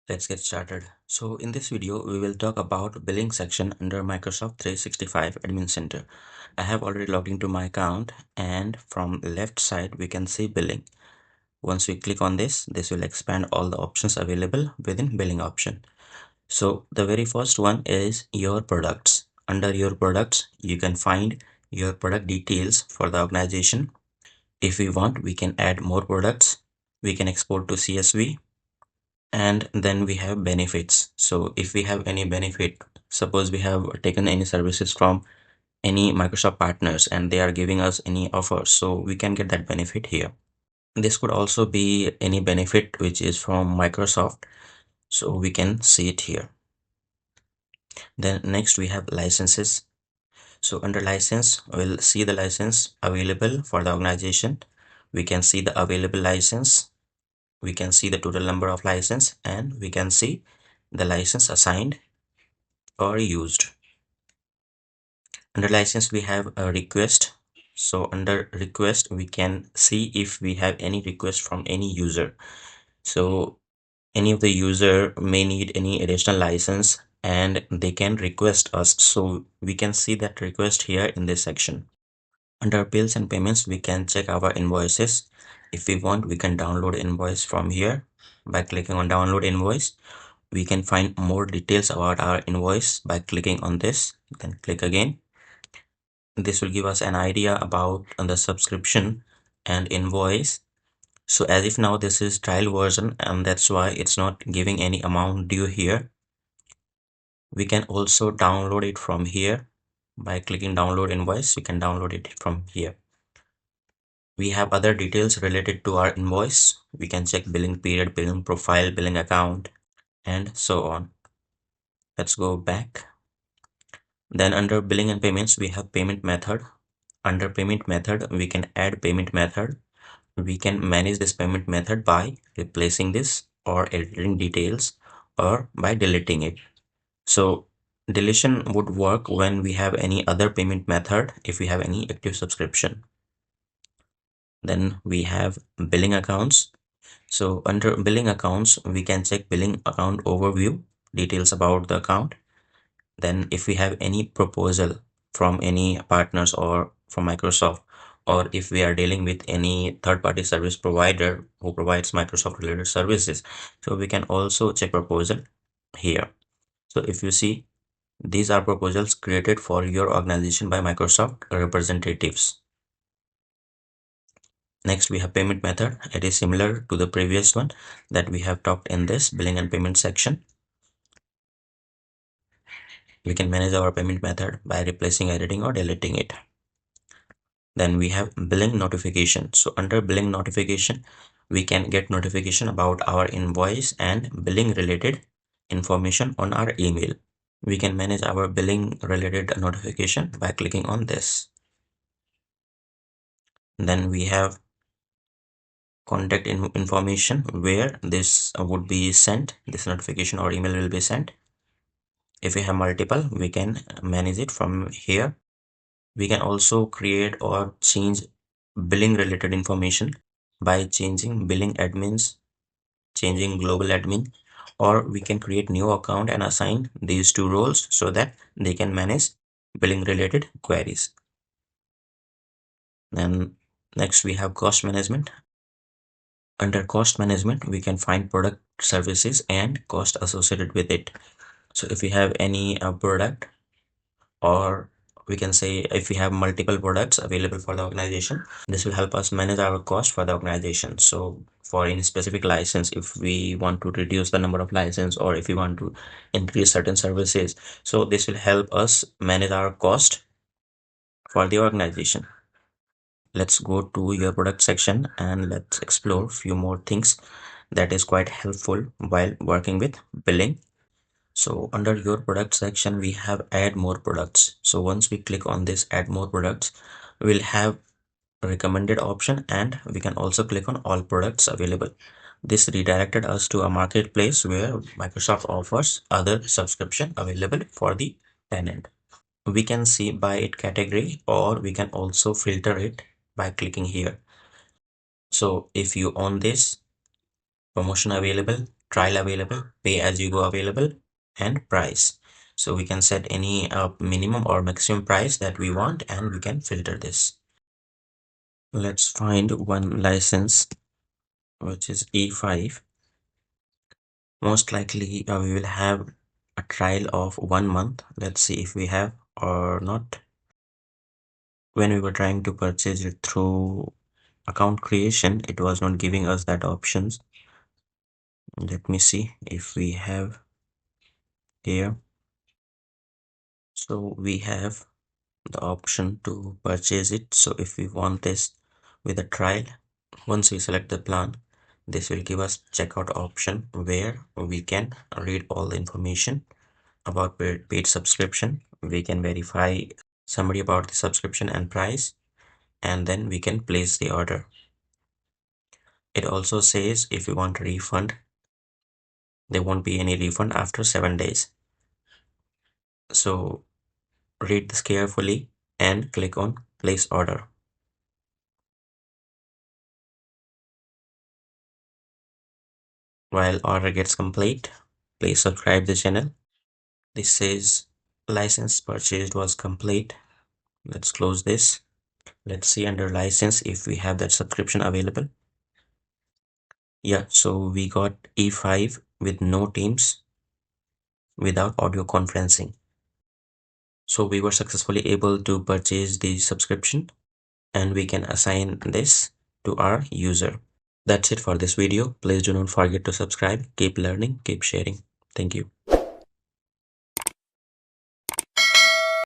Let's get started. So in this video, we will talk about billing section under Microsoft 365 Admin Center. I have already logged into my account, and from left side, we can see billing. Once we click on this will expand all the options available within billing option. So the very first one is your products. Under your products, you can find your product details for the organization. If we want, we can add more products. We can export to CSV. And then we have benefits. So if we have any benefit, suppose we have taken any services from any Microsoft partners and they are giving us any offers, so we can get that benefit here. This could also be any benefit which is from Microsoft, so we can see it here. Then next we have licenses. So under license, we'll see the license available for the organization. We can see the available license. We can see the total number of license, and we can see the license assigned or used. Under license, we have a request. So under request, we can see if we have any request from any user. So any of the user may need any additional license and they can request us. So we can see that request here in this section. Under bills and payments, we can check our invoices. If we want, we can download invoice from here. By clicking on download invoice, we can find more details about our invoice by clicking on this. Then click again. This will give us an idea about the subscription and invoice. So as if now this is trial version, and that's why it's not giving any amount due here. We can also download it from here. By clicking download invoice, we can download it from here. We have other details related to our invoice. We can check billing period, billing profile, billing account, and so on. Let's go back. Then under billing and payments, we have payment method. Under payment method, we can add payment method. We can manage this payment method by replacing this or editing details or by deleting it. So deletion would work when we have any other payment method if we have any active subscription. Then we have billing accounts. So under billing accounts, we can check billing account overview, details about the account. Then if we have any proposal from any partners or from Microsoft, or if we are dealing with any third-party service provider who provides Microsoft related services, so we can also check proposal here. So if you see, these are proposals created for your organization by Microsoft representatives. Next, we have payment method. It is similar to the previous one that we have talked in this billing and payment section. We can manage our payment method by replacing, editing, or deleting it. Then we have billing notification. So under billing notification, we can get notification about our invoice and billing related information on our email. We can manage our billing related notification by clicking on this. Then we have contact information where this would be sent, this notification or email will be sent. If we have multiple, we can manage it from here. We can also create or change billing related information by changing billing admins, changing global admin, or we can create new account and assign these two roles so that they can manage billing related queries. Then next we have cost management. Under cost management, we can find product, services, and cost associated with it. So if we have any product, or we can say if we have multiple products available for the organization, this will help us manage our cost for the organization. So for any specific license, if we want to reduce the number of license or if we want to increase certain services, so this will help us manage our cost for the organization. Let's go to your product section and let's explore a few more things that is quite helpful while working with billing. So under your product section, we have add more products. So once we click on this add more products, we'll have a recommended option, and we can also click on all products available. This redirected us to a marketplace where Microsoft offers other subscription available for the tenant. We can see by it category, or we can also filter it by clicking here. So if you own this promotion available, trial available, pay as you go available, and price. So we can set any minimum or maximum price that we want, and we can filter this. Let's find one license, which is E5. Most likely we will have a trial of 1 month. Let's see if we have or not. When we were trying to purchase it through account creation, it was not giving us that options. Let me see if we have here. So we have the option to purchase it. So if we want this with a trial, once we select the plan, this will give us checkout option where we can read all the information about paid subscription. We can verify summary about the subscription and price, and then we can place the order. It also says if we want a refund, there won't be any refund after 7 days. So read this carefully and click on place order. While order gets complete, please subscribe the channel. This says license purchased was complete. Let's close this. Let's see under license if we have that subscription available. Yeah, so we got E5 with no Teams, without audio conferencing. So we were successfully able to purchase the subscription, and we can assign this to our user. That's it for this video. Please do not forget to subscribe. Keep learning, keep sharing. Thank you.